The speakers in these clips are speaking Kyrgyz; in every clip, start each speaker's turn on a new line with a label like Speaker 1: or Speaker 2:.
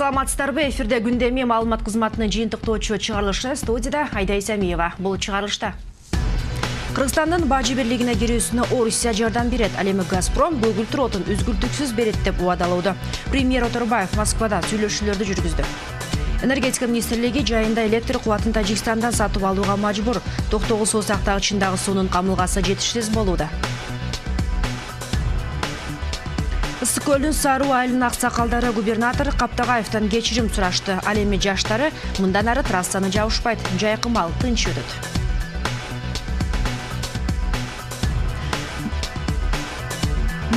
Speaker 1: Саламатсыздарбы, эфирде күндеме маалымат кызматынын жыйынтыктоочу чыгарылышы студияда Айда Исамиева. Бул чыгарылышта Кыргызстандын бажы бирлигине кирүүсүнө Орусия жардам берет. Ал эми Газпром көгүлтүр отун үзгүлтүксүз берет деп убадалоодо. Премьер Оторбаев Москвада сүйлөшүүлөрдү жүргүздү. Энергетика министрлиги жайында электр кубатын Тажикстандан сатып алууга мажбур. Токтогул суу сактагычындагы суунун камылгасы жетишсиз болууда. Ысык көлдүн Саруу айылынын аксакалдары губернатор Каптагаевтан кечирим сурашты. Ал эми жаштары мындан ары трассаны жабышпайт, жайкымал тынч өтөт.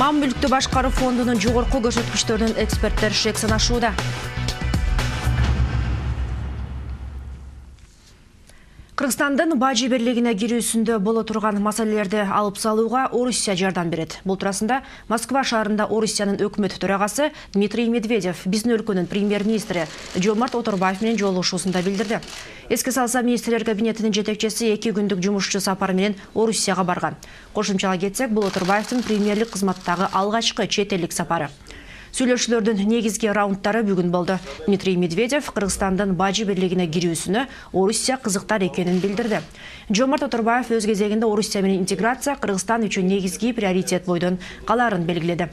Speaker 1: Мам мүлктү башкаруу фондунун жогорку көрсөткүчтөрүнүн эксперттер шек санашууда. Кыргызстандын бажы бирлигине кирүүсүндө боло турган маселелерди алып салууга Орусия жардам берет. Бул туурасында Москва шаарында Орусиянын өкмөт төрагасы Дмитрий Медведев биздин өлкөнүн премьер-министри Жомарт Оторбаев менен жолугушуусунда билдирди. Эске салса, министрлер кабинетинин жетекчиси 2 күндүк жумушчу сапар менен Орусияга барган. Кошумчалап кетсек, бул Оторбаевдин премьерлик кызматтагы алгачкы чет элдик сапары. Сүйлөшүүлөрдүн негизги раундтары бүгүн болду. Дмитрий Медведев Кыргызстандын бажы бирлигине кирүүсүнө Орусия кызыктар экенин билдирди. Жомарт Оторбаев өз кезегинде Орусия менен интеграция Кыргызстан үчүн негизги приоритет бойдон калаарын белгиледи.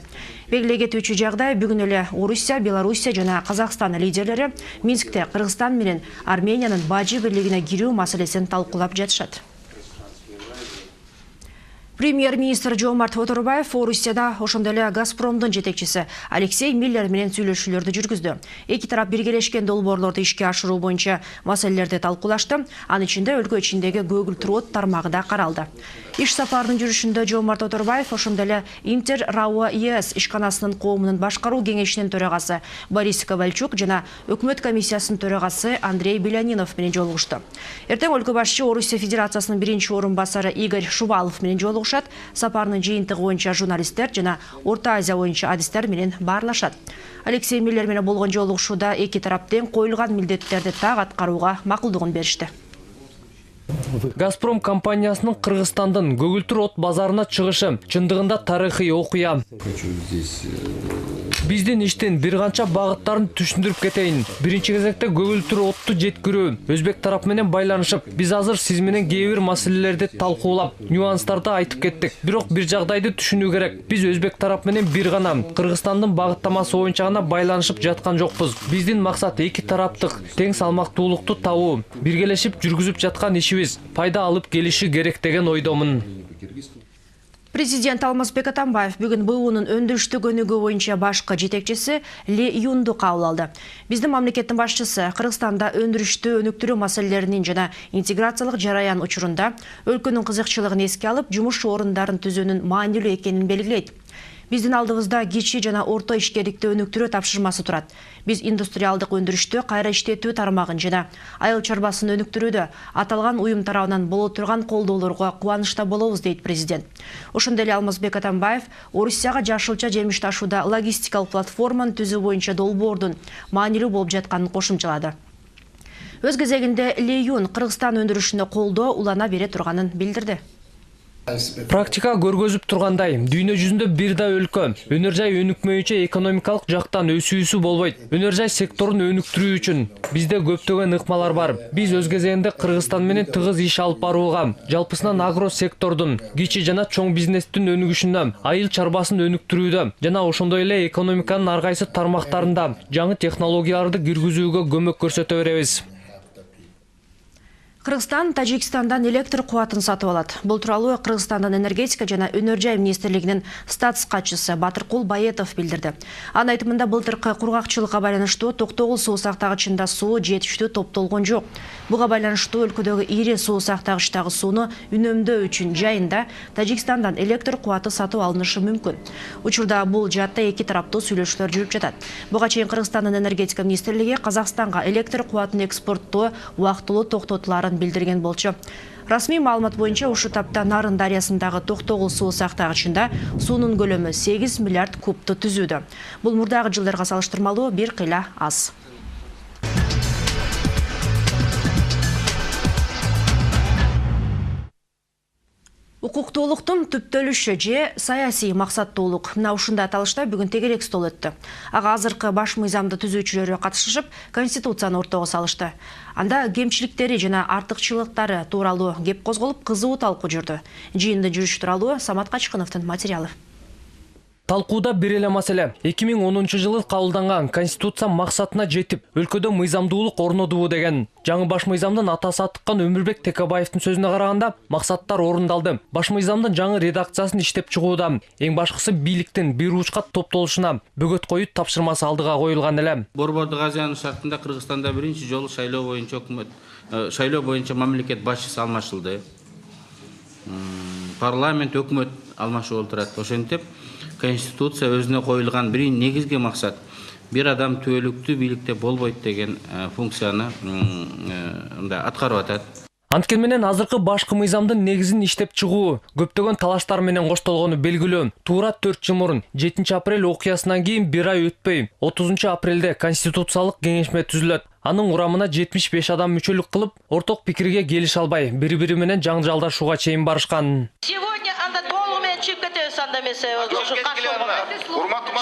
Speaker 1: Белгилей кетүүчү жагдай, бүгүн эле Орусия, Белоруссия жана Казакстан лидерлери Минскте Кыргызстан менен Армениянын бажы бирлигине кирүү маселесин талкуулап жатышат. Премьер-министр Жомарт Оторбаев Орусияда ошондой эле Газпромдун жетекчиси Алексей Миллер менен сүйлөшүүлөрдү жүргүздү. Эки тарап биргелешкен долбоорлорду ишке ашыруу боюнча маселелерди талкуулашты. Анын ичинде өлкө ичиндеги көгүлтүр от тармагы да каралды. Иш сапарынын жүрүшүндө Жомарт Оторбаев ошондой эле Интер РАО ЕС ишканасынын коомунун башкаруу кеңешинин төрагасы Борис Ковальчук жана өкмөт комиссиясынын төрагасы Андрей Белянинов менен жолугушту. Эртең өлкө башчы Орусия Федерациясынын биринчи орун басары Игорь Шувалов менен жолугушат. Сапарынын жыйынтыгы боюнча журналисттер жана Орто Азия боюнча адистер менен баарлашат. Алексей Миллер менен болгон жолугушууда эки тарап тең коюлган милдеттерди так аткарууга макулдугун беришти.
Speaker 2: Газпром компаниясынын Кыргызстандын көгүлтүр от базарына чыгышы чындыгында тарыхый окуя. Биздин иштин бир канча багыттарын түшүндүрүп кетейин. Биринчи кезекте көгүлтүр отту жеткирүү. Өзбек тарап менен байланышып, биз азыр сиз менен кээ бир маселелерди талкуулап, нюанстарды айтып кеттик. Бирок бир жагдайды түшүнүү керек. Биз өзбек тарап менен бир гана Кыргызстандын багыттамасы боюнча гана байланышып жаткан жокпуз. Биздин максат эки тараптык тең салмактуулукту табуу. Биргелешип жүргүзүп жаткан ишибиз пайда алып келиши керек деген ойдомун.
Speaker 1: Президент Алмазбек Атамбаев бүгүн БУнун өндүрүштүк өнүгүү боюнча башкы жетекчиси Ли Юнду кабыл алды. Биздин мамлекеттин башчысы Кыргызстанда өндүрүштү өнүктүрүү маселелеринин жана интеграциялык жараян учурунда өлкөнүн кызыкчылыгын эске алып, жумуш орундарын түзүүнүн маанилүү экенин белгилейт. Биздин алдыбызда кичи жана орто ишкерликти өнүктүрүү тапшырмасы турат. Биз индустриалдык өндүрүштү кайра иштетүү тармагын жана айыл чарбасын өнүктүрүүдө аталган уюм тарабынан боло турган колдоолорго кубанычта болобуз, дейт президент. Ошондой эле Алмазбек Атамбаев Орусияга жашылча жемиш ташууда логистикалык платформаны түзүү боюнча долбоордун маанилүү болуп жатканын кошумчалады. Өз кезегинде Ли Юн Кыргызстан өндүрүшүнө колдоо улана бере турганын билдирди.
Speaker 2: Практика көргөзүп тургандай, дүйнө жүзүндө бир да өлкө өнөр жай өнүкмөйүнчө экономикалык жактан өсүүсү болбойт. Өнөр жай секторун өнүктүрүү үчүн бизде көптөгөн ыкмалар бар. Биз өз кезегинде Кыргызстан менен тыгыз иш алып барууга, жалпысынан агро сектордун, кичи жана чоң бизнестин өнүгүшүнө, айыл чарбасын өнүктүрүүдө жана ошондой эле экономиканын ар кайсы тармактарында жаңы технологияларды киргизүүгө көмөк көрсөтө беребиз.
Speaker 1: Кыргызстан Тажикстандан электр кубатын сатып алат. Бул тууралуу Кыргызстандын энергетика жана өнөр жай министрлигинин статс катчысы Батыркул Баетов билдирди. Анын айтымында былтыркы кургакчылыкка байланыштуу Токтогул суу сактагычында суу жетиштүү топтолгон жок. Буга байланыштуу өлкөдөгү ири суу сактагычтагы сууну үнөмдөө үчүн жайында Тажикстандан электр кубаты сатып алынышы мүмкүн. Учурда бул жаатта эки тараптуу сүйлөшүүлөр жүрүп жатат. Буга чейин Кыргызстандын энергетика министрлиги Казакстанга электр кубатын экспорттоо убактылуу токтотуларын билдирген болчу. Расмий маалымат боюнча ушул тапта Нарын дарыясындагы Токтогул суу сактагычында суунун көлөмү 8 миллиард кубту түзүүдө. Бул мурдагы жылдарга салыштырмалуу бир кыйла аз. Укуктуулуктун түптөлүшү же саясий максаттуулук. Мына ушундай аталышта бүгүн тегерек стол өттү. Ага азыркы баш мыйзамды түзүүчүлөрү катышышып, конституцияны ортого салышты. Анда кемчиликтери жана артыкчылыктары тууралуу кеп козголуп, кызуу талкуу жүрдү. Жыйындын жүрүшү тууралуу Самат Качкыновдун материалы.
Speaker 2: Талкууда бир эле маселе. 2010 жылы кабылданган конституция максатына жетип, өлкөдө мыйзамдуулук орнодубу деген. Жаңы баш мыйзамдын атасы аттыккан Өмүрбек Текебаевдин сөзүнө караганда, максаттар орундалды. Баш мыйзамдын жаңы редакциясын иштеп чыгууда эң башкысы бийликтин бир учка топтолушуна бөгөт коюу тапшырмасы алдыга коюлган эле.
Speaker 3: Борбордук Азиянын шартында Кыргызстанда биринчи жолу шайлоо боюнча шайлоо боюнча мамлекет башчысы алмашылды. Парламент, өкмөт алмашып отурат. Ошентип Конституция өзүнө коюлган бир негизги максат бир адам түбөлүктүү бийликте болбойт деген функцияны аткарып атат.
Speaker 2: Анткени менен азыркы башкы мыйзамдын негизин иштеп чыгуу көптөгөн талаштар менен коштолгону белгилүү. Туура 4 жыл мурун 7 апрель окуясынан кийин бир ай өтпөй 30 апрелде конституциялык кеңешме түзүлөт. Анын курамына 75 адам мүчөлүк кылып, орток пикирге келише албай, бири-бири менен жаңжалдашууга чейин барышкан.
Speaker 4: Сегодня анда толугу менен чыгып кетебиз анда эмесе.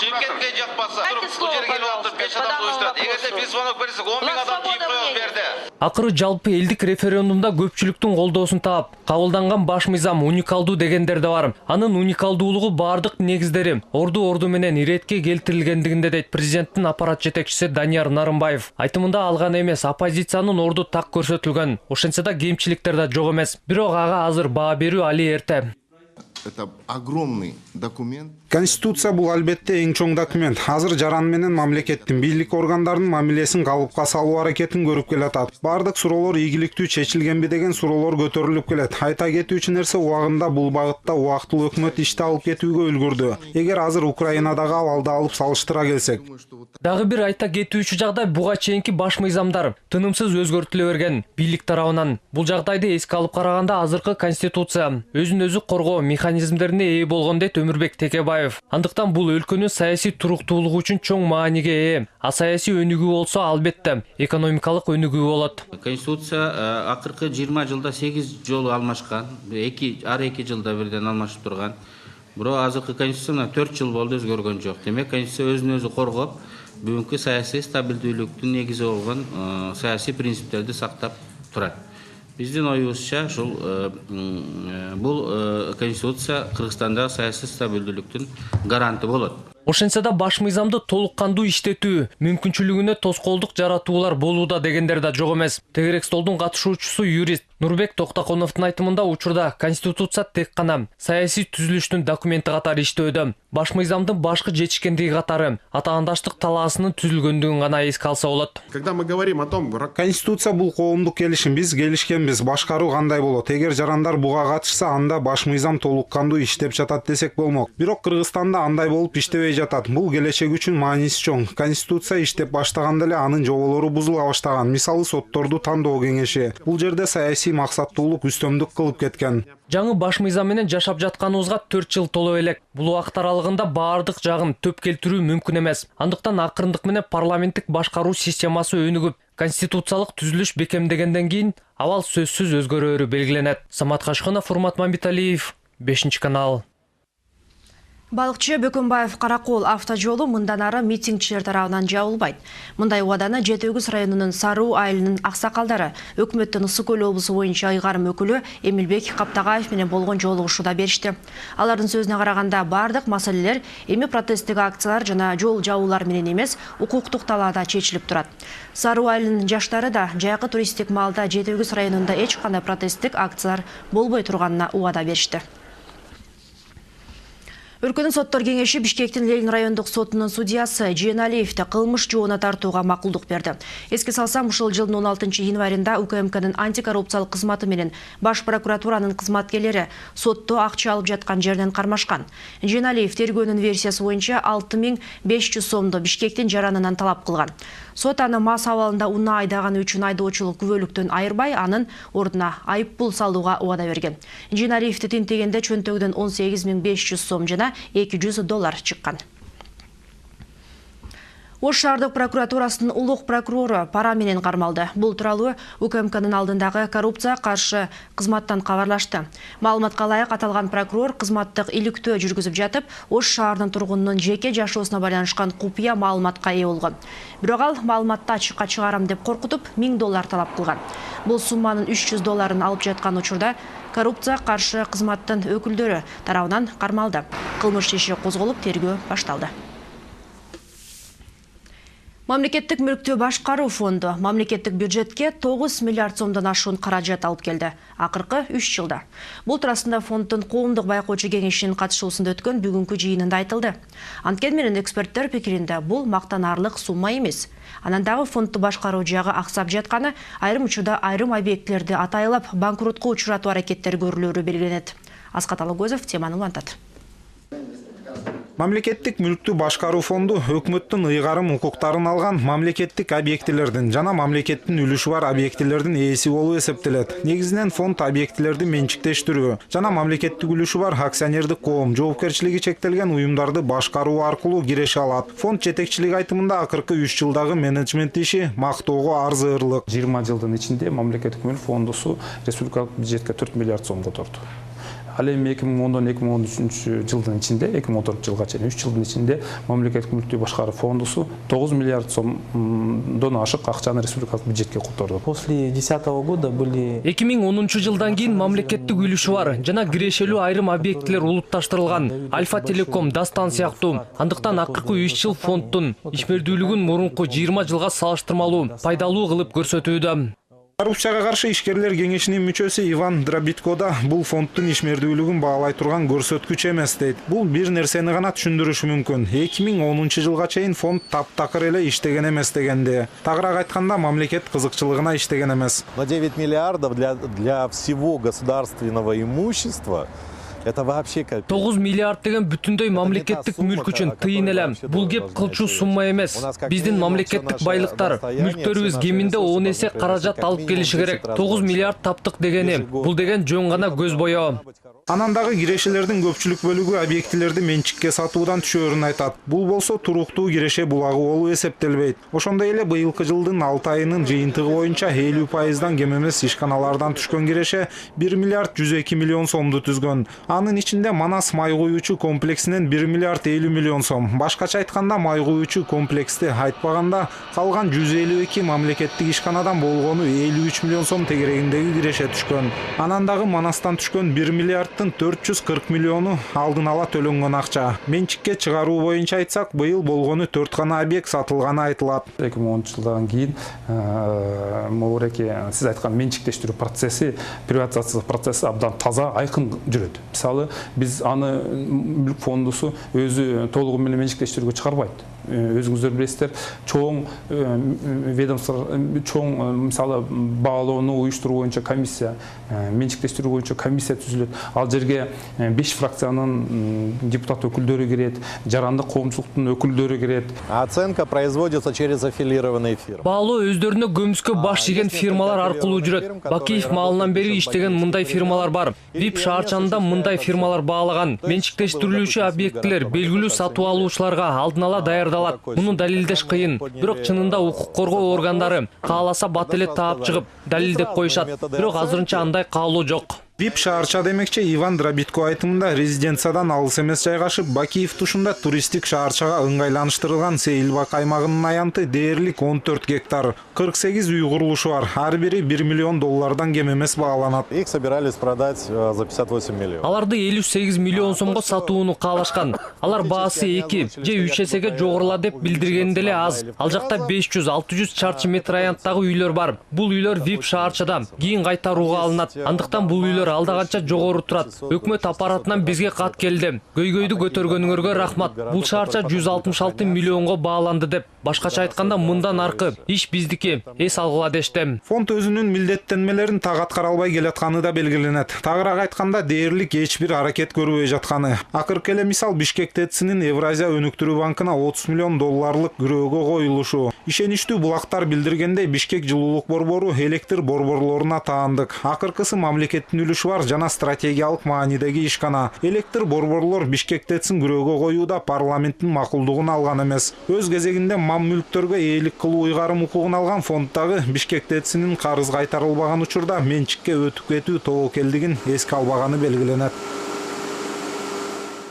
Speaker 5: Чымкентке жакпаса, бул жерге келип алып 5 адам коюштат. Эгерде биз звонок берсек, 10 000 адам жыйып коебуз берди.
Speaker 2: Акыры жалпы элдик референдумда көпчүлүктүн колдоосун таап, кабылданган баш мыйзам уникалдуу дегендер да бар. Анын уникалдуулугу бардык негиздери орду менен иретке келтирилгендигинде дейт президенттин аппарат жетекчиси Данияр Нарымбаев. Айтымында алган эмес, оппозициянын орду так көрсөтүлгөн. Ошентсе да кемчиликтер да жок эмес. Бирок ага азыр баа берүү али эрте.
Speaker 6: Это огромный документ.
Speaker 7: Конституция бул албетте эң чоң документ. Азыр жаран менен мамлекеттин бийлик органдарынын мамилесин калыпка салуу аракетин көрүп келатат. Бардык суроолор ийгиликтүү чечилгенби деген суроолор көтөрүлүп келет. Айта кетүүчү нерсе, убагында бул багытта убактылуу өкмөт ишти алып кетүүгө үлгүрдү. Эгер азыр Украинадагы абалды алып салыштыра келсек.
Speaker 2: Дагы бир айта кетүүчү жагдай буга чейинки баш мыйзамдар тынымсыз өзгөртүлө берген бийлик тарабынан. Бул жагдайды эске алып караганда азыркы конституция өзүн өзү коргоо механизмдерине ээ болгон дейт Өмүрбек Текебаев. Андыктан бул өлкөнүн саясий туруктуулугу үчүн чоң мааниге ээ. А саясий өнүгүү болсо албетте экономикалык өнүгүү болот.
Speaker 3: Конституция акыркы 20 жылда 8 жолу алмашкан. Ар 2 жылда бирден алмашып турган. Бирок азыркы конституция 4 жыл болду, өзгөргөн жок. Демек конституция өзүн өзү коргоп, бүгүнкү саясий стабилдүүлүктүн негизи болгон саясий принциптерди сактап турат. Биздин оюбузча бул конституция Кыргызстандагы саясий стабилдүүлүктүн гаранты болот.
Speaker 2: Ошентсе да баш мыйзамды толук кандуу иштетүү мүмкүнчүлүгүнө тоскоолдук жаратуулар болууда дегендер да жок эмес. Тегерек столдун катышуучусу юрист Нурбек Токтаконовдун айтымында учурда конституция тек гана саясий түзүлүштүн документи катары иштөөдө. Баш мыйзамдын башкы жетишкендиги катары атаандаштык талаасынын түзүлгөндүгүн гана эске алса болот.
Speaker 6: Когда мы говорим о том,
Speaker 7: Конституция бул коомдук келишим, биз келишкенбиз, башкаруу кандай болот? Эгер жарандар буга катышса, анда баш мыйзам толук кандуу иштеп жатат десек болмок. Бирок Кыргызстанда андай болуп иштебей жатат. Бул келечек үчүн мааниси чоң. Конституция иштеп баштаганда эле анын жоболору бузула баштаган. Мисалы сотторду тандоо кеңеши. Бул жерде саясий максаттуулук үстөмдүк кылып кеткен.
Speaker 2: Жаңы баш мыйзам менен жашап жатканыбызга 4 жыл толо элек. Бул убакыт аралыгында баардык жагын төп келтирүү мүмкүн эмес. Андыктан акырындык менен парламенттик башкаруу системасы өнүгүп, конституциялык түзүлүш бекемдегенден кийин абал сөзсүз өзгөрөөрү белгиленет. Самат Качкынов, Урмат Мамбеталиев, 5-канал.
Speaker 1: Балыкчы Бөкөнбаев Каракол автожолу мындан ары митингчилер тарабынан жабылбайт. Мындай убаданы Жети-Өгүз районунун Саруу айылынын аксакалдары өкмөттүн Ысык Көл облусу боюнча ыйгарым өкүлү Эмилбек Каптагаев менен болгон жолугушууда беришти. Алардын сөзүнө караганда бардык маселелер эми протесттик акциялар жана жол жабуулар менен эмес, укуктук талаада чечилип турат. Саруу айылынын жаштары да жайкы туристтик маалда Жети-Өгүз районунда эч кандай протесттик акциялар болбой турганына убада беришти. Өлкөнүн соттор кеңеши Бишкектин Ленин райондук сотунун судьясы Жиеналиевди кылмыш жоона тартууга макулдук берди. Эске салсам, ушул жылдын 16 январында УКМКнын антикоррупциялык кызматы менен Баш прокуратуранын кызматкерлери сотто акча алып жаткан жерден кармашкан. Жиеналиев тергөөнүн версиясы боюнча 6500 сомду Бишкектин жаранынан талап кылган. Сот аны мас абалында унаа айдаганы үчүн айдоочулук күбөлүктөн айырбай, анын ордуна айып пул салууга убада берген. Жиеналиевди тинтегенде чөнтөгүдөн 18500 сом жана $200 чыккан. Ош шаардык прокуратурасынын улук прокурору пара менен кармалды. Бул тууралуу УКМКнын алдындагы коррупция каршы кызматтан кабарлашты. Маалыматка ылайык аталган прокурор кызматтык иликтөө жүргүзүп жатып, Ош шаарынын тургунунун жеке жашоосуна байланышкан купуя маалыматка ээ болгон. Бирок ал маалыматты ачыкка чыгарам деп коркутуп $1000 талап кылган. Бул сумманын $300 алып жаткан учурда коррупция каршы кызматтын өкүлдөрү тарабынан кармалды. Кылмыш иши козголуп, тергөө башталды. Мамлекеттик мүлктү башкаруу фонду мамлекеттик бюджетке 9 миллиард сомдон ашуун каражат алып келди. Акыркы 3 жылда. Бул туурасында фонддун коомдук байкоочу кеңешинин катышуусунда өткөн бүгүнкү жыйынында айтылды. Анткени менен эксперттер пикиринде бул мактанаарлык сумма эмес. Анан дагы фондду башкаруу жагы аксап жатканы, айрым учурда айрым объектилерди атайлап банкротко учуратуу аракеттери көрүлөрү белгиленет. Аскат Алагөзов теманы улантат.
Speaker 7: Мамлекеттик мүлктү башкаруу фонду өкмөттүн ыйгарым укуктарын алган мамлекеттик объектилердин жана мамлекеттин үлүшү бар объектилердин ээси болуп эсептелет. Негизинен фонд объектилерди менчиктештирүү жана мамлекеттик үлүшү бар акционердик коом жоопкерчилиги чектелген уюмдарды башкаруу аркылуу киреше алат. Фонд жетекчилиги айтымында акыркы 3 жылдагы менеджмент иши мактоого арзырлык.
Speaker 8: 20 жылдын ичинде мамлекеттик мүлк фондусу республикалык бюджетке 4 миллиард сом которду. Ал эми 2010-2013 жылдын ичинде, 2014 жылга чейин 3 жылдын ичинде мамлекеттик мүлктү башкаруу фондусу 9 миллиард сомдон ашык акчаны республикалык бюджетке которду.
Speaker 9: После 2010 года были
Speaker 2: 2010 жылдан кийин мамлекеттик үлүшү бар жана кирешелүү айрым объектилер улутташтырылган. Альфа Телеком, Дастан сыяктуу. Андыктан акыркы 3 жыл фонддун ишмердүүлүгүн мурунку 20 жылга салыштырмалуу пайдалуу кылып көрсөтүүдө.
Speaker 7: Коррупцияга каршы ишкерлер кеңешинин мүчөсү Иван Дробитко да бул фонддун ишмердүүлүгүн баалай турган көрсөткүч эмес дейт. Бул бир нерсени гана түшүндүрүшү мүмкүн. 2010 жылга чейин фонд таптакыр эле иштеген эмес дегенде. Тагыраак айтканда мамлекет кызыкчылыгына иштеген эмес.
Speaker 10: На 9 миллиардов для всего государственного имущества. Это вообще как
Speaker 2: 9 миллиард деген бүтүндөй мамлекеттик мүлк үчүн тыйын элем. Бул кеп кылчу сумма эмес. Биздин мамлекеттик байлыктар, мүлктөрүбүз кеминде 10 эсе каражат алып келиши керек. 9 миллиард таптык дегени. Бул деген жөн гана көз боё.
Speaker 7: Анан дагы кирешелердин көпчүлүк бөлүгү объектилерди менчикке сатуудан түшөөрүн айтат. Бул болсо туруктуу киреше булагы болуп эсептелбейт. Ошондой эле быйылкы жылдын 6 айынын жыйынтыгы боюнча 50%дан кем эмес ишканалардан түшкөн киреше 1 миллиард 102 миллион сомду түзгөн. Анын ичинде Манас май куюучу комплексинен 1 миллиард 50 миллион сом. Башкача айтканда май куюучу комплексти айтпаганда калган 152 мамлекеттик ишканадан болгону 53 миллион сом тегерегиндеги киреше түшкөн. Анан дагы Манастан түшкөн 1 миллиард 440 миллиону алдын ала төлөнгөн акча. Менчикке чыгаруу боюнча айтсак, быйыл болгону 4 гана объект сатылганы айтылат.
Speaker 8: 2010 жылдан кийин могуреки сиз айткан менчиктештирүү процесси, приватизация процесси абдан таза, айкын жүрөт. Мисалы, биз аны мүлк фондусу өзү толугу менен менчиктештирүүгө чыгарбайт. Өзүңүздөр билесиздер, чоң ведомство, чоң мисалы баалоону уюштуруу боюнча комиссия, менчиктештирүү боюнча комиссия түзүлөт. Ал жерге 5 фракциянын депутат өкүлдөрү кирет, жарандык коомчулуктун өкүлдөрү кирет.
Speaker 10: Оценка производится через аффилированные фирмы.
Speaker 2: Баалоо өздөрүнө көмүскө баш ийген фирмалар аркылуу жүрөт. Бакиев маалынан бери иштеген мындай фирмалар бар. ВИП шаарчанында мындай фирмалар баалаган. Менчиктештирилүүчү объектилер белгилүү сатуу алуучуларга алдын ала даярдалат. Муну далилдеш кыйын. Бирок чынында укук коргоо органдары кааласа бат эле таап чыгып далилдеп коюшат. Бирок азырынча андай каалоо жок.
Speaker 7: ВИП шаарча демекчи Иван Дробитко айтымында резиденциядан алыс эмес жайгашып, Бакиев тушунда туристтик шаарчага ыңгайланыштырылган Сейилбак аймагынын аянты дээрлик 14 гектар. 48 үй курулушу бар. Ар бири $1 миллион кем эмес бааланат.
Speaker 10: Их собирались продать за 58 миллионов.
Speaker 2: Аларды 58 миллион сомго сатууну каалашкан. Алар баасы 2 же 3 эсеге жогорула деп билдиргенде эле аз. Ал жакта 500-600 чарчы метр аянттагы үйлөр бар. Бул үйлөр ВИП шаарчада кийин кайтарууга алынат. Андыктан бул үйлөр алда канча жогору турат. Өкмөт аппаратынан бизге кат келди. Көйгөйдү көтөргөнүңөргө рахмат. Бул шаарча 166 миллионго бааланды деп. Башкача айтканда мындан аркы иш биздики. Эс алгыла дештим.
Speaker 7: Фонд өзүнүн милдеттенмелерин так аткара албай келатканы да белгиленет. Тагыраак айтканда дээрлик эч бир аракет көрбөй жатканы. Акыркы эле мисал Бишкек ТЭЦ-нин Евразия өнүктүрүү банкына 30 миллион долларлык күрөөгө коюлушу. Ишеничтүү булактар билдиргендей, Бишкек жылуулук борбору электр борборлоруна таандык. Акыркысы мамлекеттин үлүшү бар жана стратегиялык маанидеги ишкана. Электр борборлор Бишкек ТЭЦ-ин күрөөгө коюуда парламенттин макулдугун алган эмес. Өз кезегинде мам мүлктөргө ээлик кылуу ыйгарым укугун алган фонддагы Бишкек ТЭЦ-нин карыз кайтарылбаган учурда менчикке өтүп кетүү тобокелдигин эске албаганы белгиленет.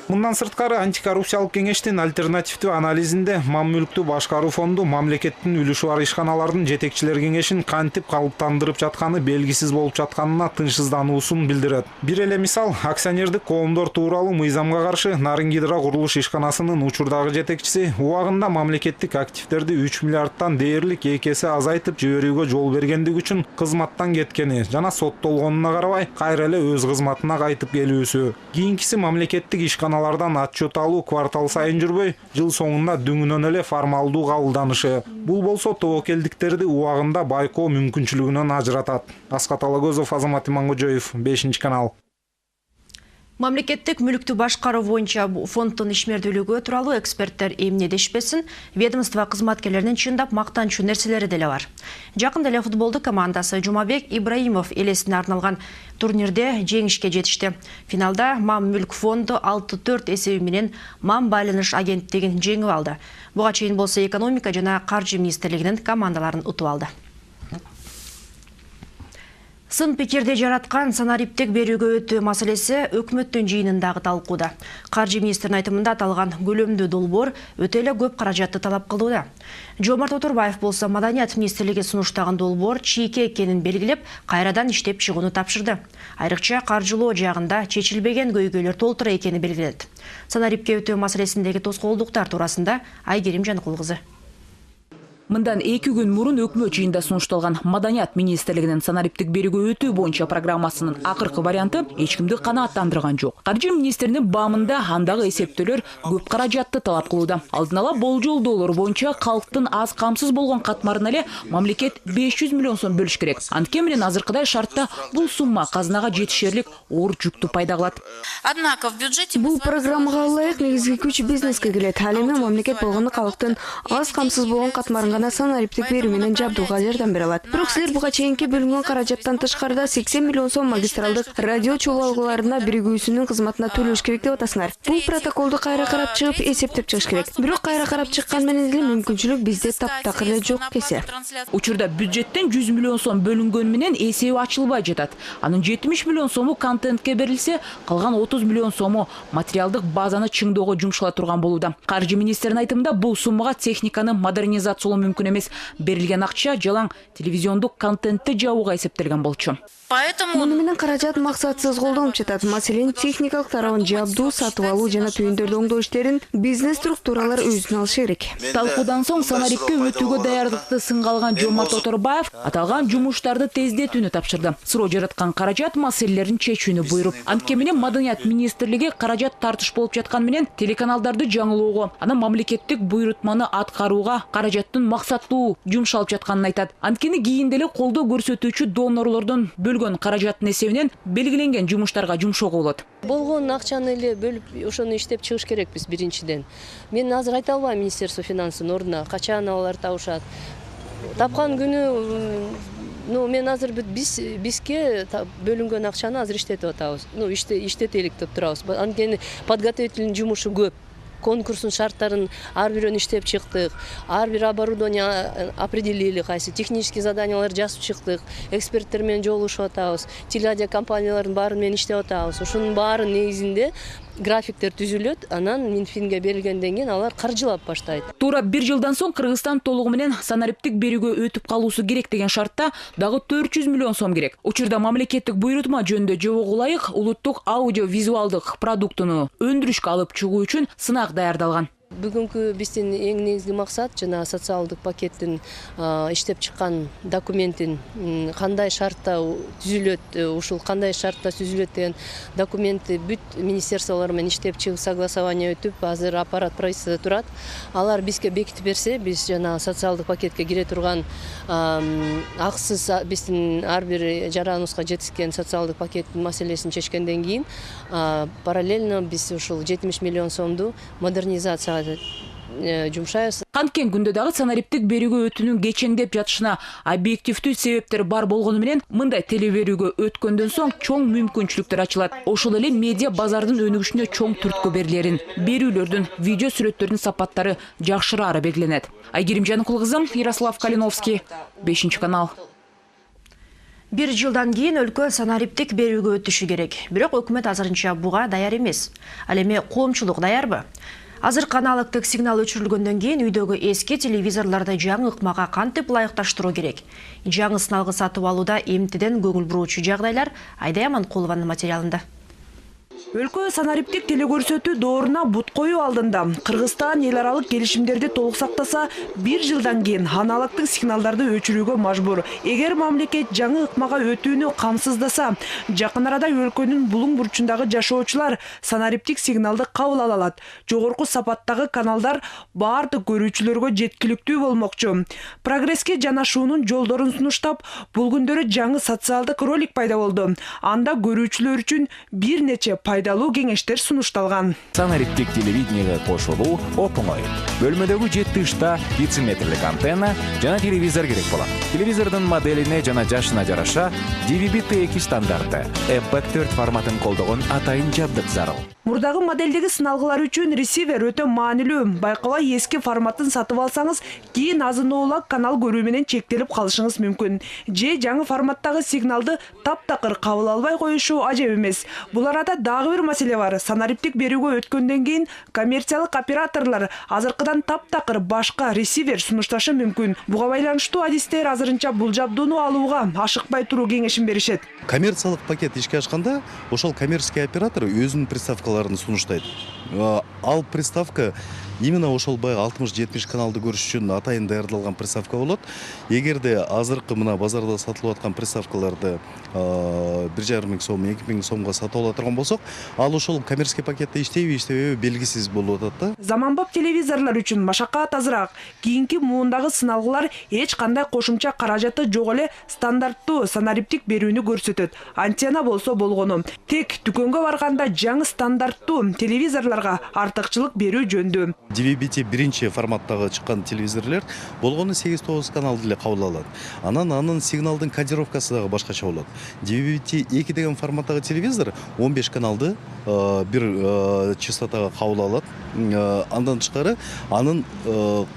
Speaker 7: Мындан сырткары антикоррупциялык кеңештин альтернативдүү анализинде мам мүлктү башкаруу фонду мамлекеттин үлүшү бар ишканалардын жетекчилер кеңешин кантип калыптандырып жатканы белгисиз болуп жатканына тынчсыздануусун билдирет. Бир эле мисал, акционердик коомдор тууралуу мыйзамга каршы Нарынгидра курулуш ишканасынын учурдагы жетекчиси убагында мамлекеттик активдерди 3 миллиардтан дээрлик 2 эсе азайтып жиберүүгө жол бергендиги үчүн кызматтан кеткени жана соттолгонуна карабай кайра эле өз кызматына кайтып келүүсү. Кийинкиси мамлекеттик ишканалардан отчет алуу квартал сайын жүрбөй, жыл соңунда дүңүнөн эле формалдуу кабылданышы. Бул болсо тобокелдиктерди убагында байкоо мүмкүнчүлүгүнөн ажыратат. Аскат Алагөзов, Азамат Имангожоев, 5-канал.
Speaker 1: Мамлекеттик мүлікті башқару боюнча фондтун ишмердүүлүгү тууралуу эксперттер эмне дешпесин, ведомство кызматкерлеринин чындап мактанчу нерселери деле бар. Жакында эле футболдук командасы Жумабек Ибраимов элесине арналган турнирде жеңишке жетишти. Финалда Мам мүлк фонду 6-4 эсеби менен Мам байланыш агенттигин жеңип алды. Буга чейин болсо экономика жана каржы министрлигинин командаларын утуп алды. Сын пикирде жараткан санариптик берүүгө өтүү маселеси өкмөттүн жыйынындагы талкууда. Каржы министринин айтымында аталган көлөмдүү долбоор өтө эле көп каражатты талап кылууда. Жомарт Отурбаев болсо Маданият министрлиги сунуштаган долбоор чийке экенин белгилеп, кайрадан иштеп чыгууну тапшырды. Айрыкча каржылоо жагында чечилбеген көйгөйлөр толтура экени белгилет. Санарипке өтүү маселесиндеги тоскоолдуктар туурасында Айгерим Жаныкул кызы.
Speaker 11: Мындан 2 күн мурун өкмөт жыйында сунушталган Маданият министрлигинин санариптик берүүгө өтүү боюнча программасынын акыркы варианты эч кимди канааттандырган жок. Каржы министринин баамында андагы эсептөөлөр көп каражатты талап кылууда. Алдын ала болжолдоолор боюнча калктын аз камсыз болгон катмарына эле мамлекет 500 миллион сом бөлүш керек. Антке менен азыркыдай шартта бул сумма казынага жетишерлик оор жүктү пайда кылат.
Speaker 12: Бул программага ылайык негизги күч бизнеске келет. Ал эми мамлекет болгону калктын аз камсыз болгон катмарына санариптик берүү менен жабдууга жардам бере алат. Бирок силер буга чейинки бөлүнгөн каражаттан тышкарыда 80 миллион сом магистралдык радио чогулгуларына биригүүсүнүн кызматына төлөш керек деп атасыңар. Бул протоколду кайра карап чыгып эсептеп чыгыш керек. Бирок кайра карап чыккан менен деле мүмкүнчүлүк бизде таптакыр эле жок кесе.
Speaker 11: Учурда бюджеттен 100 миллион сом бөлүнгөн менен эсеби ачылбай жатат. Анын 70 миллион сому контентке берилсе, калган 30 миллион сому материалдык базаны чыңдоого жумшала турган болууда. Каржы министринин айтымында бул суммага техниканы модернизациялоо мүмкүн эмес. Берилген акча жалаң телевизиондук контентти жабууга эсептелген болчу.
Speaker 12: Муну менен каражат максатсыз колдонуп жатат. Маселен, техникалык тарабын жабдуу, сатып алуу жана түйүндөрдү оңдоо иштерин бизнес структуралар өзүнө алышы керек.
Speaker 11: Талкуудан соң санарипке өтүүгө даярдыкты сынга алган Жомарт Отурбаев аталган жумуштарды тездетүүнү тапшырды. Суроо жараткан каражат маселелерин чечүүнү буйруп, антке менен Маданият министрлиги каражат тартыш болуп жаткан менен телеканалдарды жаңылоого, анан мамлекеттик буйрутманы аткарууга каражаттын максаттуу жумшалып жатканын айтат. Анткени кийинде эле колдоо көрсөтүүчү донорлордон каражаттын эсебинен белгиленген жумуштарга жумшоого болот.
Speaker 13: Болгон акчаны эле бөлүп ошону иштеп чыгыш керекпиз биринчиден. Мен азыр айта албайм Министерство финанстын ордуна качан алар табышат. Тапкан күнү мен азыр бизге бөлүнгөн акчаны азыр иштетип атабыз. Иштетелик деп турабыз. Анткени подготовительный жумушу көп. Конкурстун шарттарын ар бирөөнү иштеп чыктык. Ар бир оборудование определили, кайсы технический заданиялар жазып чыктык. Эксперттер менен жолугушуп атабыз. Телерадио компаниялардын баары менен иштеп атабыз. Ошонун баары негизинде графиктер түзүлөт, анан Минфинге берилгенден кийин алар каржылап баштайт.
Speaker 11: Туура 1 жылдан соң Кыргызстан толугу менен санариптик берүүгө өтүп калуусу керек деген шартта дагы 400 миллион сом керек. Учурда мамлекеттик буйрутма жөнүндө жобого ылайык улуттук аудио-визуалдык продуктуну өндүрүшкө алып чыгуу үчүн сынак даярдалган.
Speaker 13: Бүгүнкү биздин эң негизги максат жана социалдык пакеттин иштеп чыккан документин кандай шартта түзүлөт, ушул кандай шартта түзүлөт деген документти бүт министерстволор менен иштеп чыгып согласование өтүп, азыр аппарат правительстводо турат. Алар бизге бекитип берсе, биз жана социалдык пакетке кире турган акысыз биздин ар бир жараныбызга жетишкен социалдык пакеттин маселесин чечкенден кийин параллельно биз ушул 70 миллион сомду модернизацияга жумшайбыз.
Speaker 11: Канткен күндө дагы санариптик берүүгө өтүүнүн кечеңдеп жатышына объективдүү себептер бар болгону менен мындай телеберүүгө өткөндөн соң чоң мүмкүнчүлүктөр ачылат. Ошол эле медиа базардын өнүгүшүнө чоң түрткү берилерин, берүүлөрдүн, видео сүрөттөрдүн сапаттары жакшыраары белгиленет. Айгерим Жаныкул кызым, Ярослав Калиновский, 5-канал.
Speaker 1: Бир жылдан кийин өлкө санариптик берүүгө өтүшү керек. Бирок өкмөт азырынча буга даяр эмес. Ал эми коомчулук даярбы? Азыр аналогдук сигнал өчүрүлгөндөн кийин үйдөгү эски телевизорлорду жаңы ыкмага кантип ылайыкташтыруу керек? Жаңы сыналгы сатып алууда эмтиден көңүл буруучу жагдайлар Айдай Аманкулованын материалында.
Speaker 14: Өлкө санариптик телекөрсөтүү дооруна бут коюу алдында Кыргызстан эл аралык келишимдерди толук сактаса, бир жылдан кийин аналогдук сигналдарды өчүрүүгө мажбур. Эгер мамлекет жаңы ыкмага өтүүнү камсыздаса, жакын арада өлкөнүн булуң бурчундагы жашоочулар санариптик сигналды кабыл ала алат. Жогорку сапаттагы каналдар баардык көрүүчүлөргө жеткиликтүү болмокчу. Прогресске жанашуунун жолдорун сунуштап, бул күндөрү жаңы социалдык ролик пайда болду. Анда көрүүчүлөр үчүн бир нече пайдалуу кеңештер сунушталган.
Speaker 15: Санариптик телевидениеге кошулуу оңой. Бөлмөдөгү 7 тышта дециметрлик антенна жана телевизор керек болот. Телевизордун моделине жана жашына жараша DVB-T2 стандарты, FP4 форматын колдогон атайын жабдык зарыл.
Speaker 14: Мурдагы модельдеги сыналгылар үчүн ресивер өтө маанилүү. Байкабай эски форматын сатып алсаңыз, кийин азын-оолак канал көрүү менен чектелип калышыңыз мүмкүн. Же жаңы форматтагы сигналды таптакыр кабыл албай коюшу ажеп эмес. Бул арада дагы бир маселе бар. Санариптик берүүгө өткөндөн кийин коммерциялык операторлор азыркыдан таптакыр башка ресивер сунушташы мүмкүн. Буга байланыштуу адистер азырынча бул жабдууну алууга ашыкпай туруу кеңешин беришет.
Speaker 10: Коммерциялык пакет ишке ашканда, ошол коммерческий оператор өзүнүн приставкаларын сунуштайт. Ал приставка именно ошол баягы 60-70 каналды көрүш үчүн атайын даярдалган приставка болот. Эгерде азыркы мына базарда сатылып аткан приставкаларды 1,5 миң сом, 2 миң сомго сатып ала турган болсок, ал ошол коммерческий пакетте иштейби, иштебейби белгисиз болуп атат да.
Speaker 14: Заманбап телевизорлор үчүн машакат азыраак. Кийинки муундагы сыналгылар эч кандай кошумча каражаты жок эле стандарттуу санариптик берүүнү көрсөтөт. Антенна болсо болгону. Тек дүкөнгө барганда жаңы стандарттуу телевизорлорго артыкчылык берүү жөндү.
Speaker 10: DVB-T биринчи форматтагы чыккан телевизорлор болгону 8-9 каналды эле кабыл алат. Анын сигналдын кодировкасы дагы башкача болот. DVB-T 2 деген форматтагы телевизор 15 каналды бир частотага кабыл алат. Андан тышкары анын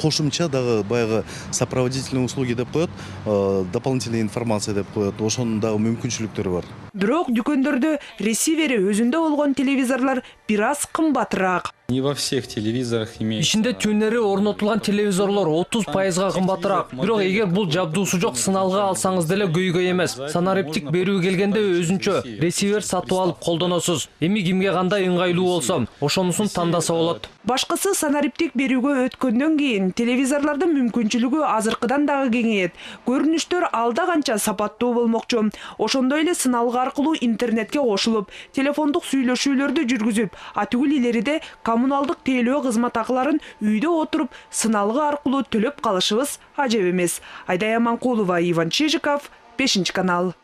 Speaker 10: кошумча дагы баягы сопроводительные услуги деп коет, дополнительная информация деп коет. Ошонун дагы мүмкүнчүлүктөрү бар.
Speaker 14: Бирок дүкөндөрдө ресивери өзүндө болгон телевизорлор бир аз кымбатыраак.
Speaker 16: Не во всех телевизорах имеется.
Speaker 2: Ишинде тюнери орнотулган телевизорлор 30%га кымбатыраак. Бирок эгер бул жабдуусу жок сыналга алсаңыз деле көйгөй эмес. Санариптик берүү келгенде өзүнчө ресивер сатып алып колдоносуз. Эми кимге кандай ыңгайлуу болсо, ошонусун тандаса болот.
Speaker 14: Башкысы санариптик берүүгө өткөндөн кийин телевизорлордун мүмкүнчүлүгү азыркыдан дагы кеңейет. Көрүнүштөр алда канча сапаттуу болмокчу. Ошондой эле сыналга аркылуу интернетке кошулуп, телефондук сүйлөшүүлөрдү жүргүзүп, атүгүл илериде коммуналдык тейлөө кызмат акыларын үйдө отуруп сыналгы аркылуу төлөп калышыбыз ажеп эмес. Айдай Аманкулова, Иван Чижиков, 5-канал.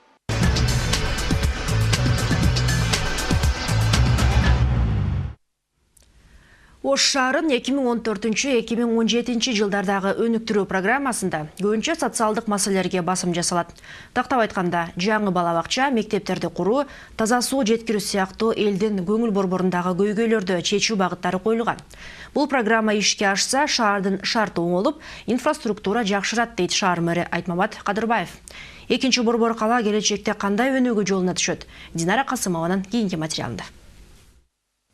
Speaker 1: Ош шаарын 2014-2017 жылдардагы өнүктүрүү программасында көбүнчө социалдык маселелерге басым жасалат. Тактап айтканда, жаңы бала бакча, мектептерди куруу, таза суу жеткирүү сыяктуу элдин көңүл борборундагы көйгөйлөрдү чечүү багыттары коюлган. Бул программа ишке ашса, шаардын шарты оңолуп, инфраструктура жакшырат дейт шаар мэри Айтмамат Кадырбаев. Экинчи борбор кала келечекте кандай өнүгүү жолуна түшөт? Динара Касымованын кийинки материалында.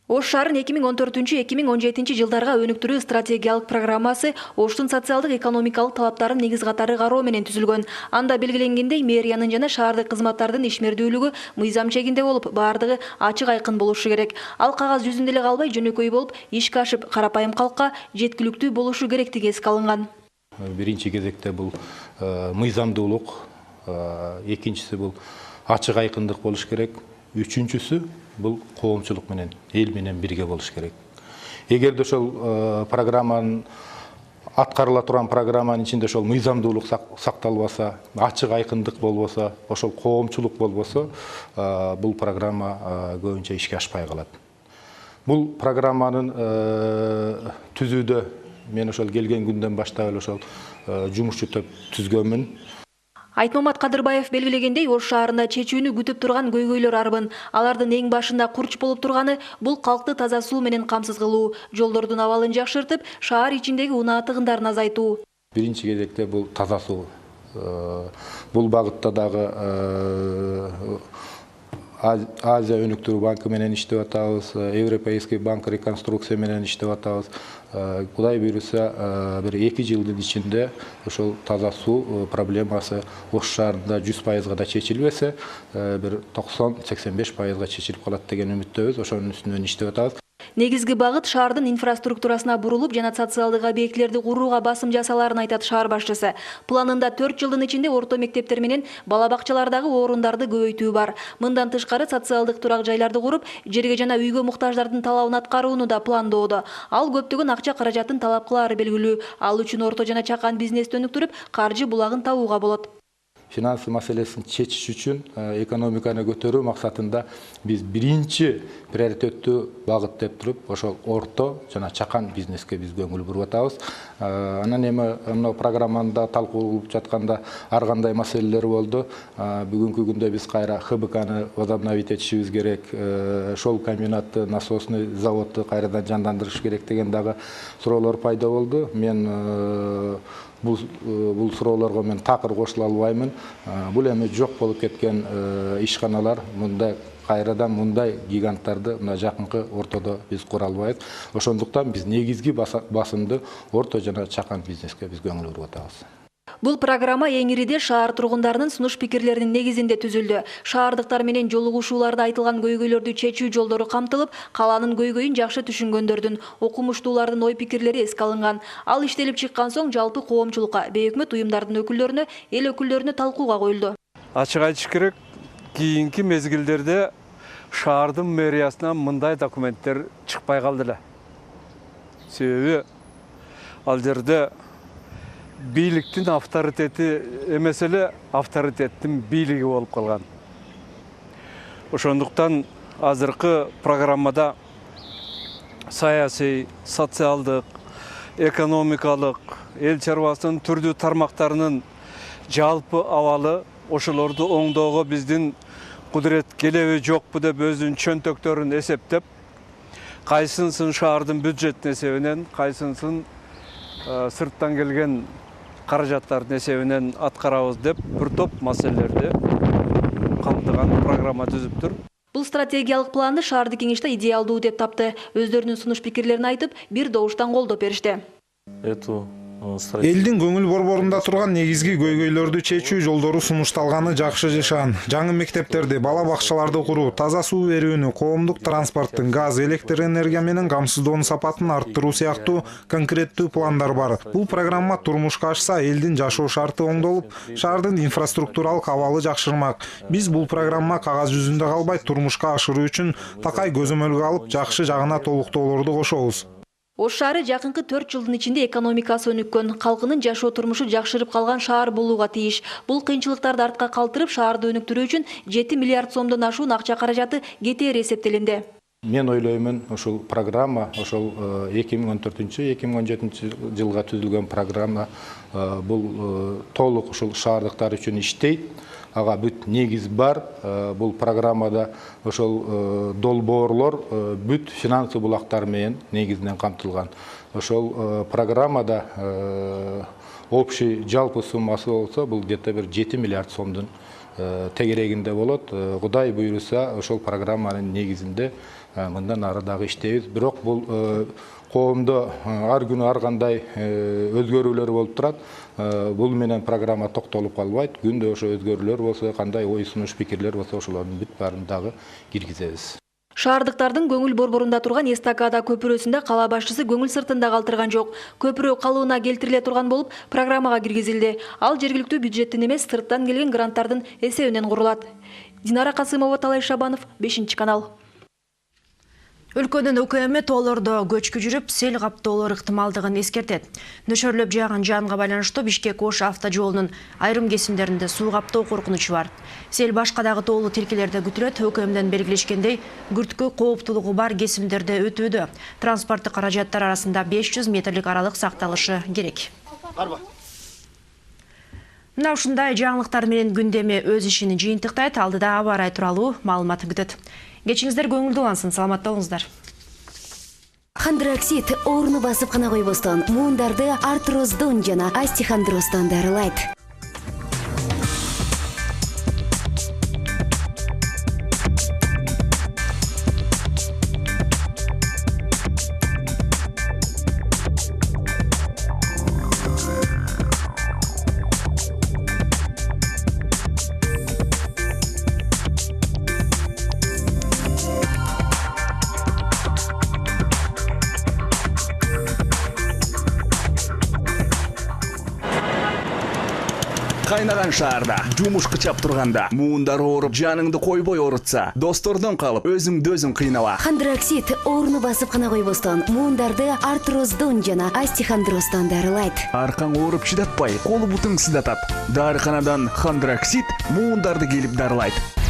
Speaker 17: Ош шаарын 2014-2017 жылдарга өнүктүрүү стратегиялык программасы Оштун социалдык экономикалык талаптарын негиз катары кароо менен түзүлгөн. Анда белгиленгендей, мэриянын жана шаардык кызматтардын ишмердүүлүгү мыйзам чегинде болуп, баардыгы ачык айкын болушу керек. Ал кагаз жүзүндө эле калбай, жөнөкөй болуп, ишке ашып, карапайым калкка жеткиликтүү болушу керектиги эске алынган.
Speaker 18: Биринчи кезекте бул мыйзамдуулук, экинчиси бул ачык айкындык болуш керек. Үчүнчүсү бул коомчулук менен, эл менен бирге болуш керек. Эгерде ошол программанын аткарыла турган программанын ичинде ошол мыйзамдуулук сакталбаса, ачык айкындык болбосо, ошол коомчулук болбосо, бул программа көбүнчө ишке ашпай калат. Бул программанын түзүүдө мен ошол келген күндөн баштап эле ошол жумушчу топ түзгөнмүн.
Speaker 17: Айтмамат Кадырбаев белгилегендей, Ош шаарында чечүүнү күтүп турган көйгөйлөр арбын. Алардын эң башында курч болуп турганы бул калкты таза суу менен камсыз кылуу, жолдордун абалын жакшыртып, шаар ичиндеги унаа тыгындарын азайтуу.
Speaker 18: Биринчи кезекте бул таза суу. Бул багытта дагы Азия өнүктүрүү банкы менен иштеп атабыз, Европейский банк реконструкция менен иштеп атабыз. Кудай буйруса, бир 2 жылдын ичинде ошол таза суу проблемасы Ош шаарында 100%га да чечилбесе, бир 90-85%га чечилип калат деген үмүттөбүз. Ошонун үстүнөн иштеп атабыз.
Speaker 17: Негизги багыт шаардын инфраструктурасына бурулуп, жана социалдык объектилерди курууга басым жасаларын айтат шаар башчысы. Планында 4 жылдын ичинде орто мектептер менен бала бакчалардагы орундарды көбөйтүү бар. Мындан тышкары социалдык турак жайларды куруп, жерге жана үйгө муктаждардын талабын аткарууну да пландоодо. Ал көптөгөн акча каражатын талап кылары белгилүү. Ал үчүн орто жана чакан бизнести өнүктүрүп, каржы булагын табууга болот.
Speaker 18: Финансы маселесин чечиш үчүн, экономиканы көтөрүү максатында биз биринчи приоритеттүү багыт деп туруп, ошол орто жана чакан бизнеске биз көңүл буруп атабыз. Анан эми мына программада талкууланып жатканда ар кандай маселелер болду. Бүгүнкү күндө биз кайра ХБКны возобновить этишибиз керек, шол комбинатты, насосный заводду кайрадан жандандырыш керек деген дагы суроолор пайда болду. Мен бул суроолорго мен такыр кошула албаймын. Бул эми жок болуп кеткен ишканалар, мындай кайрадан мындай гиганттарды мына жакынкы ортодо биз кура албайбыз. Ошондуктан биз негизги басымды орто жана чакан бизнеске биз көңүл буруп атабыз.
Speaker 17: Бул программа эң ириде шаар тургундарынын сунуш пикирлеринин негизинде түзүлдү. Шаардыктар менен жолугушууларда айтылган көйгөйлөрдү чечүү жолдору камтылып, калаанын көйгөйүн жакшы түшүнгөндөрдүн, окумуштуулардын ой пикирлери эске алынган. Ал иштелип чыккан соң жалпы коомчулукка, бейөкмөт уюмдардын өкүлдөрүнө, эл өкүлдөрүнө талкууга коюлду.
Speaker 19: Ачык айтыш керек, кийинки мезгилдерде шаардын мэриясынан мындай документтер чыкпай калды эле. Себеби ал жерде бийликтин авторитети эмес эле, авторитеттин бийлиги болуп калган. Ошондуктан азыркы программада саясий, социалдык, экономикалык, эл чарбасынын түрдүү тармактарынын жалпы абалы ошолорду оңдоого биздин кудурет келеби жокпу деп өзүнүн чөнтөктөрүн эсептеп, кайсынысын шаардын бюджеттин эсебинен, кайсынысын сырттан келген каражаттардын эсебинен аткарабыз деп бир топ маселелерди камтыган программа түзүптүр.
Speaker 17: Бул стратегиялык планды шаардык кеңеште идеалдуу деп тапты. Өздөрүнүн сунуш пикирлерин айтып, бир добуштан колдоп беришти.
Speaker 7: Элдин көңүл борборунда турган негизги көйгөйлөрдү чечүү жолдору сунушталганы жакшы жашан. Жаңы мектептерди, бала бакчаларды куруу, таза суу берүүнү, коомдук транспорттун, газ, электр энергия менен камсыздоонун сапатын арттыруу сыяктуу конкреттүү пландар бар. Бул программа турмушка ашса, элдин жашоо шарты оңдолуп, шаардын инфраструктуралык абалы жакшырмак. Биз бул программа кагаз жүзүндө калбай турмушка ашыруу үчүн такай көзөмөлгө алып, жакшы жагына толуктоолорду кошобуз.
Speaker 17: Ош шаары жакынкы 4 жылдын ичинде экономикасы өнүккөн, калкынын жашоо турмушу жакшырып калган шаар болууга тийиш. Бул кыйынчылыктарды артка калтырып, шаарды өнүктүрүү үчүн 7 миллиард сомдон ашуун акча каражаты кетери эсептелинди.
Speaker 18: Мен ойлоймун, ошол программа, ошол 2014-2017 жылга түзүлгөн программа бул толук ушул шаардыктар үчүн иштейт. Ага бүт негиз бар. Бул программада ошол долбоорлор бүт финансы булактар менен негизинен камтылган. Ошол программада общий жалпы суммасы болсо, бул где-то бир 7 миллиард сомдун тегерегинде болот. Кудай буйруса, ошол программанын негизинде мындан ары дагы иштейбиз. Бирок бул коомдо ар күнү ар кандай өзгөрүүлөр болуп турат. Бул менен программа токтолуп калбайт. Күндө ошо өзгөрүүлөр болсо, кандай ой сунуш пикирлер болсо, ошолордун бүт баарын дагы киргизебиз.
Speaker 17: Шаардыктардын көңүл борборунда турган эстакада көпүрөсүндө кала башчысы көңүл сыртында калтырган жок. Көпүрө калыбына келтириле турган болуп, программага киргизилди. Ал жергиликтүү бюджеттин эмес, сырттан келген гранттардын эсебинен курулат. Динара Касымова, Талай Шабанов, 5 канал.
Speaker 1: Өлкөнүн УКМ тоолордо көчкү жүрүп, сел каптоолор ыктымалдыгын эскертет. Нөшөрлөп жааган жанга байланыштуу Бишкек-Ош автожолунун айрым кесимдеринде суу каптоо коркунучу бар. Сел башка дагы тоолуу тилкелерде күтүлөт. УКМден белгилешкендей, күрткө кооптулугу бар кесимдерде өтүүдө. Транспорттук каражаттар арасында 500 метрлик аралык сакталышы керек. Мына ушундай жаңылыктар менен күндөмү өз ишин жыйынтыктайт. Алдыда аба ырайы тууралуу маалымат күтөт. Кечиңиздер көңүлдүү улансын, саламатта болуңуздар.
Speaker 20: Хондроксид орну басып гана койбостон, муундарды артроздон жана остеохондростон дарылайт.
Speaker 21: Кайнаган шаарда, жумуш кычап турганда, муундар ооруп, жаныңды койбой оорутса, достордон калып, өзүңдү өзүң кыйнала.
Speaker 20: Хондроксид орну басып гана койбостон, муундарды артроздон жана остеохондростон дарылайт.
Speaker 21: Аркаң ооруп чыдатпай, колу бутуң сыздатат. Дарыканадан Хондроксид муундарды келип дарылайт.